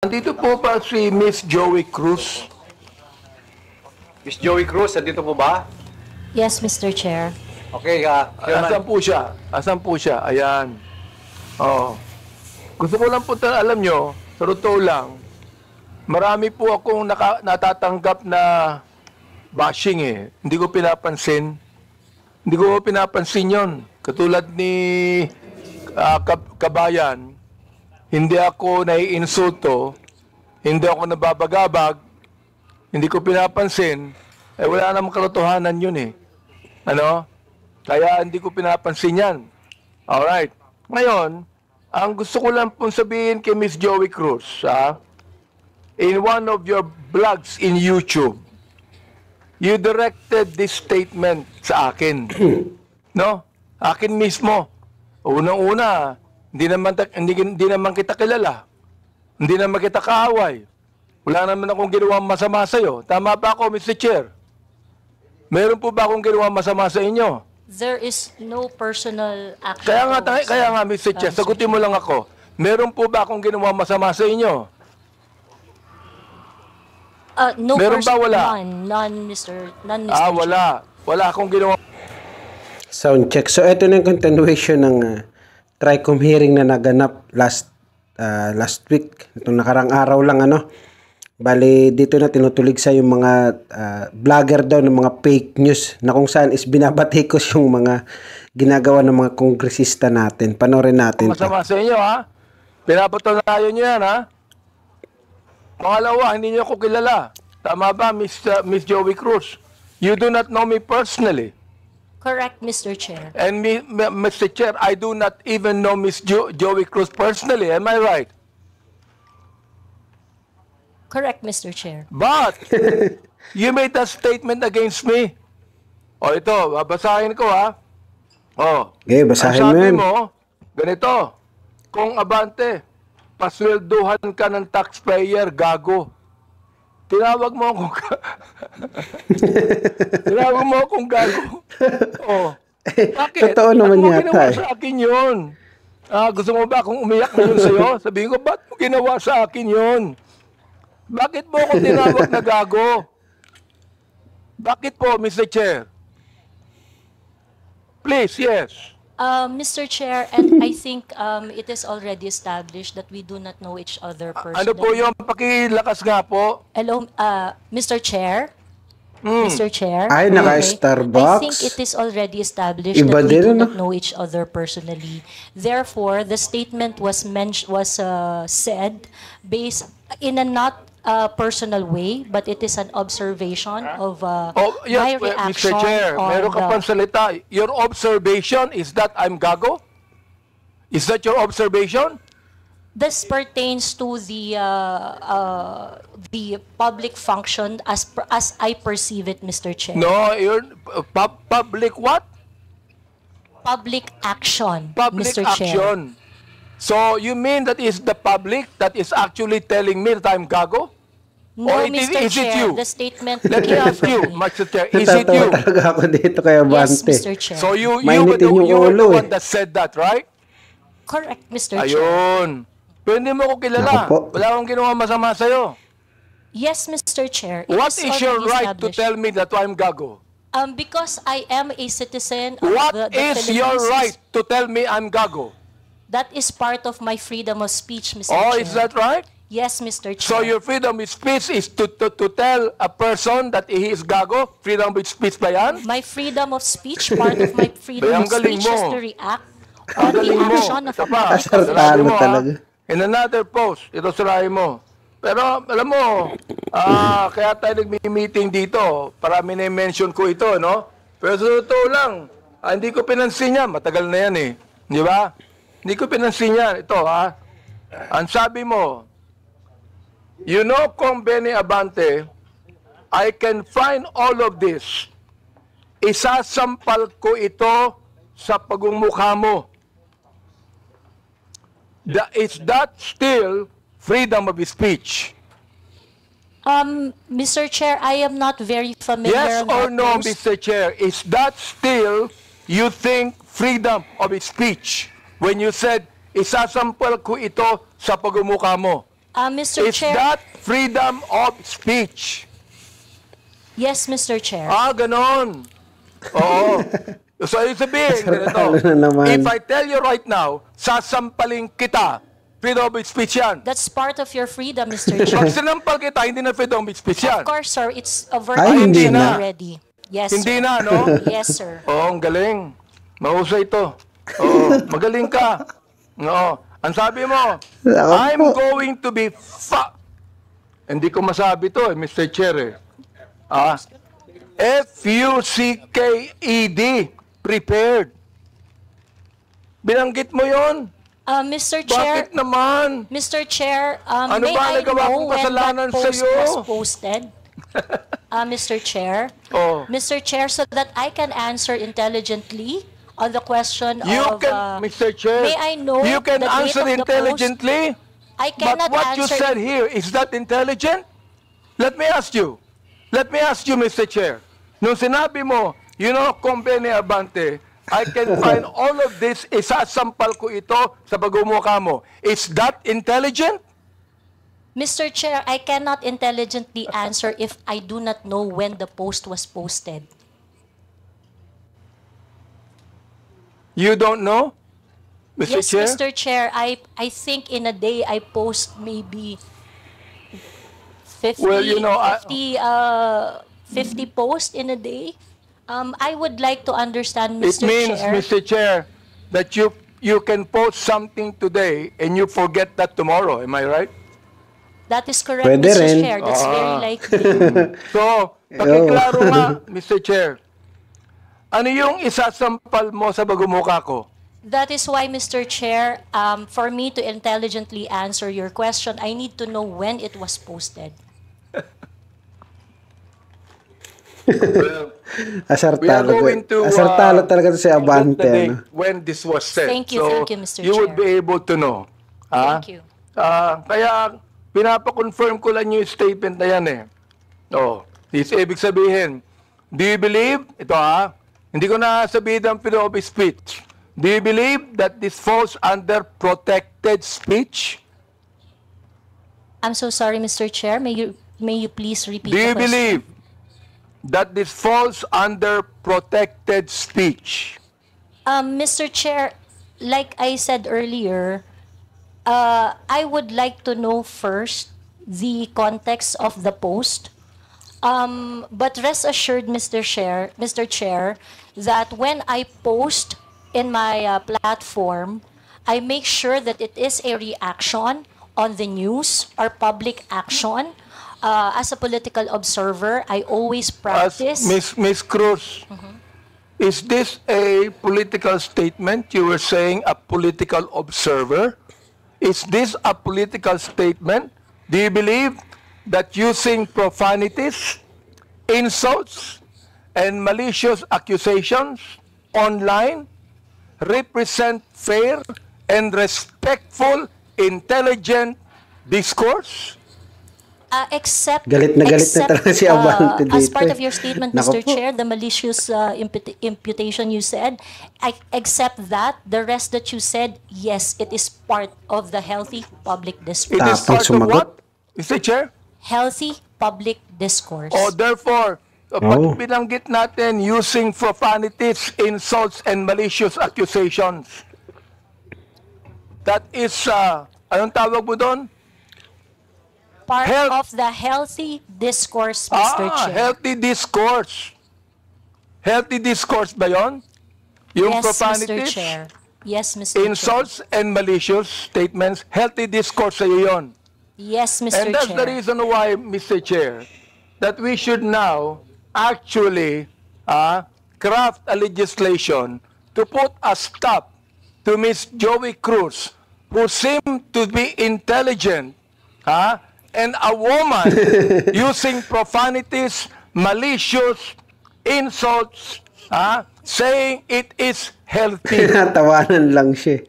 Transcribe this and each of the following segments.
Nandito po ba si Miss Joey Cruz? Miss Joey Cruz, nandito po ba? Yes, Mr. Chair. Okay, Asan po siya? Asan po siya? Ayan. Oh. Gusto ko lang po alam nyo, sa totoo lang, marami po akong natatanggap na bashing eh. Hindi ko pinapansin. Hindi ko pinapansin yon. Katulad ni Kabayan, hindi ako naiinsulto, hindi ako nababagabag, hindi ko pinapansin, eh wala namang katotohanan yun eh. Ano? Kaya hindi ko pinapansin yan. Alright. Ngayon, ang gusto ko lang pong sabihin kay Miss Joey Cruz, in one of your blogs in YouTube, you directed this statement sa akin. No? Akin mismo. Unang-una, hindi naman kita kilala. Hindi naman kita kaaway. Wala naman akong ginawang masama sa'yo. Tama ba ako, Mr. Chair? Meron po ba akong ginawang masama sa inyo? There is no personal action. Kaya nga, Mr. Chair, sagutin mo lang ako. Meron po ba akong ginawang masama sa inyo? No meron ba wala? None, Mr. Wala. Wala akong ginawang... Sound check. So, ito na yung continuation ng TRICOM hearing na naganap last week. Itong nakarang araw lang, Bali, dito na tinutuligsa yung mga vlogger daw ng mga fake news na kung saan is binabatikos yung mga ginagawa ng mga kongresista natin. Panorin natin. Masama sa inyo, ha? Pinapatunayan nyo yan, ha? Pangalawa, hindi nyo ako kilala. Tama ba, Miss Joey Cruz? You do not know me personally. Correct, Mr. Chair. And Mr. Chair, I do not even know Miss Joey Cruz personally. Am I right? Correct, Mr. Chair. But, you made a statement against me. O ito, babasahin ko, ha? O, okay, basahin mo sabi yan. mo, ganito, kung Abante, paswelduhan ka ng taxpayer, gago. Tinawag mo akong tinawag mo akong gago. Oh. Bakit? Totoo naman mo yata. Ginawa sa akin yun. Gusto mo ba akong umiyak na yun sa'yo? Sabihin ko, ba't mo ginawa sa akin yun? Bakit mo ako tinawag na gago? Bakit po, Mr. Chair? Please, yes. Mr. Chair, and I think it is already established that we do not know each other personally. Ano po yung pakilakas nga po? Hello, Mr. Chair? Mr. Chair? Ay, naka-Starbucks. I think it is already established Iba that we din, do not know each other personally. Therefore, the statement was said based in a not personal way, but it is an observation of my reaction. Mr. Chair, meron ka pang salita. Your observation is that I'm gago? Is that your observation? This pertains to the public function as I perceive it, Mr. Chair. No, you're public what? Public action, Public Mr. Chair. action. So you mean that is the public that is actually telling me that I'm gago? No, Or Mr. is it Chair, you? the statement Let came me ask you, from me. Mr. Chair, is it Natatawa you? talaga ako dito kay Yes, Abante. Mr. Chair. So you were Mainitin yung the ulo, one that said that, right? Correct, Mr. Chair. Ayun. Pero hindi mo ako kilala. Naku po. Wala akong ginawa masama sa'yo. Yes, Mr. Chair. It What is your already right to established. tell me that I'm gago? Because I am a citizen of What the is your Philippines. right to tell me I'm gago? That is part of my freedom of speech, Mr. Oh, Chair. is that right? Yes, Mr. Chair. So your freedom of speech is to tell a person that he is gago? Freedom of speech ba yan? My freedom of speech, part of my freedom Ang of galing speech is mo. to react Ang on the galing mo. action of Ito a pa, public Asartado sarabi mo, talaga. In another post, ito sarabi mo. Pero alam mo, kaya tayo nagmi-meeting dito. Parami na mention ko ito, no? Pero sa totoo lang, hindi ko pinansin yan. Matagal na yan eh. Di ba? Hindi ko pinansin yan. Ito, ang sabi mo, you know, Kong Benny Abante, I can find all of this. Isasampal ko ito sa pagmumukha mo. Is that still freedom of speech? Mr. Chair, I am not very familiar. Yes on or that no, post. Mr. Chair? Is that still, you think, freedom of speech? When you said, isasampal ko ito sa pagmumukha mo. Mr. Is Chair. that freedom of speech? Yes, Mr. Chair. Ganon. Oo. So, ibig sabihin, ganito, Talo na naman. if I tell you right now, sasampaling kita, freedom of speech yan. That's part of your freedom, Mr. Chair. Pag sinampal kita, hindi na freedom of speech yan. Of course, sir. It's a Ay, hindi verdict na. already. Yes, Hindi sir. na, no? Yes, sir. Oo, ang galing. Mahusay ito. Oo, magaling ka. Oo. Ang sabi mo, Ako I'm po. going to be Hindi ko masabi to, Mr. Chair. F-U-C-K-E-D. Prepared. Binanggit mo yon? Mr. Chair, Bakit naman? Mr. Chair, Ano may ba I nagawa know kong when kasalanan that post sa'yo? was posted? Mr. Chair? Oh. Mr. Chair, so that I can answer intelligently on the question You of... can, Mr. Chair, may I know you can the date answer of the intelligently, I but cannot what you answer... said here, is that intelligent? Let me ask you, Mr. Chair, nung sinabi mo, you know, Company Abante, I can find all of this, isasampal ko ito sa pagmumukha mo. Is that intelligent? Mr. Chair, I cannot intelligently answer if I do not know when the post was posted. You don't know, Mr. Yes, Chair? Mr. Chair, I think in a day I post maybe 50, Well, you know, 50 posts in a day. I would like to understand, It Mr. means, Chair. Mr. Chair, that you can post something today and you forget that tomorrow. Am I right? That is correct, Pwede Mr. rin. Chair. That's very likely. So, pakiklaro nga, Mr. Chair. Ano yung isasampal mo sa bagumukha ko? That is why, Mr. Chair, for me to intelligently answer your question, I need to know when it was posted. Well, we are Asartalo. going to Asartalo talaga to si the Abante. day Ano? when this was said. Thank you, Mr. You would Chair. be able to know. Thank you. Kaya pinapa-confirm ko lang yung statement na yan eh. This ibig sabihin, do you believe, hindi ko na sabihin ang freedom of speech. Do you believe that this falls under protected speech? I'm so sorry, Mr. Chair. May you please repeat Do the you question? believe that this falls under protected speech? Mr. Chair, like I said earlier, I would like to know first the context of the post. But rest assured, Mr. Chair, that when I post in my platform, I make sure that it is a reaction on the news or public action. As a political observer, I always practice. Miss Cruz, is this a political statement? You were saying a political observer. Is this a political statement? Do you believe that using profanities, insults, and malicious accusations online represent fair and respectful, intelligent discourse? Except, Galit na talaga si Abante as dito part eh. of your statement, Nako Mr. po. Chair, the malicious imputation you said, I accept that. The rest that you said, yes, it is part of the healthy public It discourse. is Tapang part of sumagot. what, Mr. Chair? Healthy public discourse. Therefore, pag binanggit natin using profanities, insults, and malicious accusations, that is, anong tawag mo doon? Part health- of the healthy discourse, Mr. Chair. Healthy discourse. Healthy discourse ba yon? Yung Yes, Mr. profanities, Chair. Yes, Mr. Chair. insults, and malicious statements, healthy discourse sa'yo yon. Yes, Mr. And that's Chair. the reason why, Mr. Chair, that we should now actually craft a legislation to put a stop to Miss Joey Cruz, who seemed to be intelligent, and a woman using profanities, malicious insults, saying it is healthy. Tinatawanan lang siya.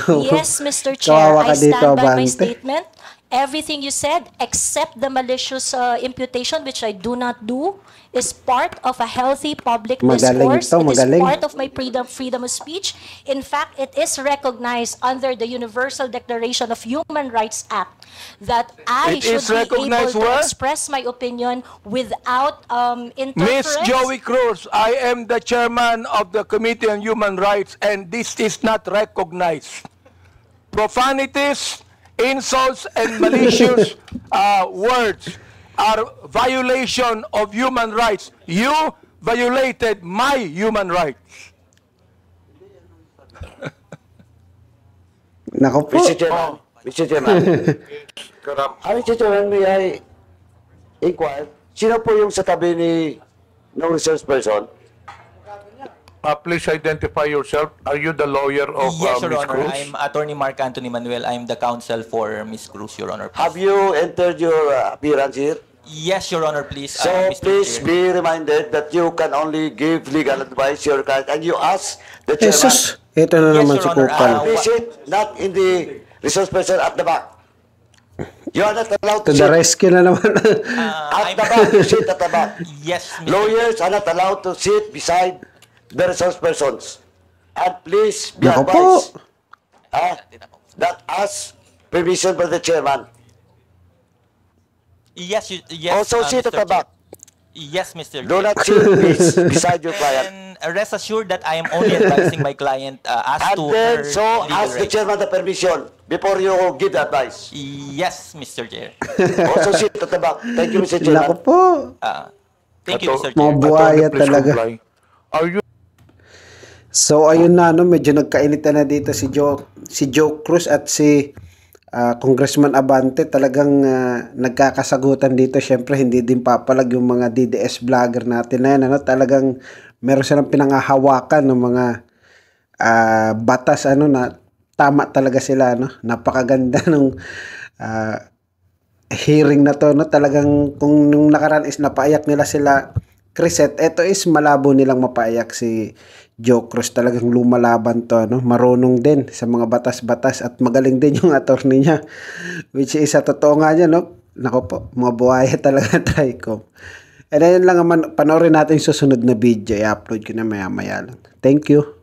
No. Yes, Mr. Chair, Kawawa I ka dito, stand by my Abante. statement. Everything you said, except the malicious imputation, which I do not do, is part of a healthy public Magaling discourse. ito, It is magaling. part of my freedom of speech. In fact, it is recognized under the Universal Declaration of Human Rights Act that I It should is be able recognized to where? express my opinion without Miss interference. Joey Cruz, I am the chairman of the Committee on Human Rights, and this is not recognized. Profanities, insults, and malicious words are violation of human rights. You violated my human rights. Nako po. Mr. Chairman, Mr. Chairman, Mr. Chairman, may I inquire, sino po yung sa tabi ni no resource person? Please identify yourself. Are you the lawyer of Yes, Your Ms. Honor. Cruz? I'm Attorney Mark Anthony Manuel. I'm the counsel for Ms. Cruz, Your Honor. Have you entered your appearance here? Yes, Your Honor, please. So Mr. please Chair. be reminded that you can only give legal advice your client and you ask the chairman. Jesus, ito na Yes, naman Your si Honor. Kupal. Please sit not in the resource person at the back. You are not allowed To to the sit rescue na naman. at the back. You sit at the back. Yes, Mr. Lawyers are not allowed to sit beside the resource persons. And please be Nako po. advised that ask permission from the chairman. Yes, yes. Also sit at Mr. the back. Yes, Mr. Do Chair. not sit beside your client. And rest assured that I am only advising my client as And to then her so legal ask the rights. chairman the permission before you give the advice. Yes, Mr. Chair. Also sit at the back. Thank you, Mr. Nako Chairman. po. Thank you, Mr. Mga Chair. buhaya Attorney, please talaga. comply. Are you So ayun na no, medyo nagkainitan na dito si Joe Cruz at si Congressman Abante. Talagang nagkakasagutan dito. Syempre hindi din papalag yung mga DDS vlogger natin na yan, ano? Talagang meron silang pinangahawakan ng mga batas ano na tama talaga sila, no? Napakaganda ng hearing na to, no? Talagang kung nung nakaraan is napaiyak nila sila Criset, eto is malabo nilang mapaiyak si Joe Cruz. Talagang lumalaban to, no? Marunong din sa mga batas-batas at magaling din yung attorney niya, which is sa totoo nga niya, no? Nako po, mga buhaya talaga TRICOM. And ayun lang naman, panoorin natin yung susunod na video. I-upload ko na maya-maya lang. Thank you.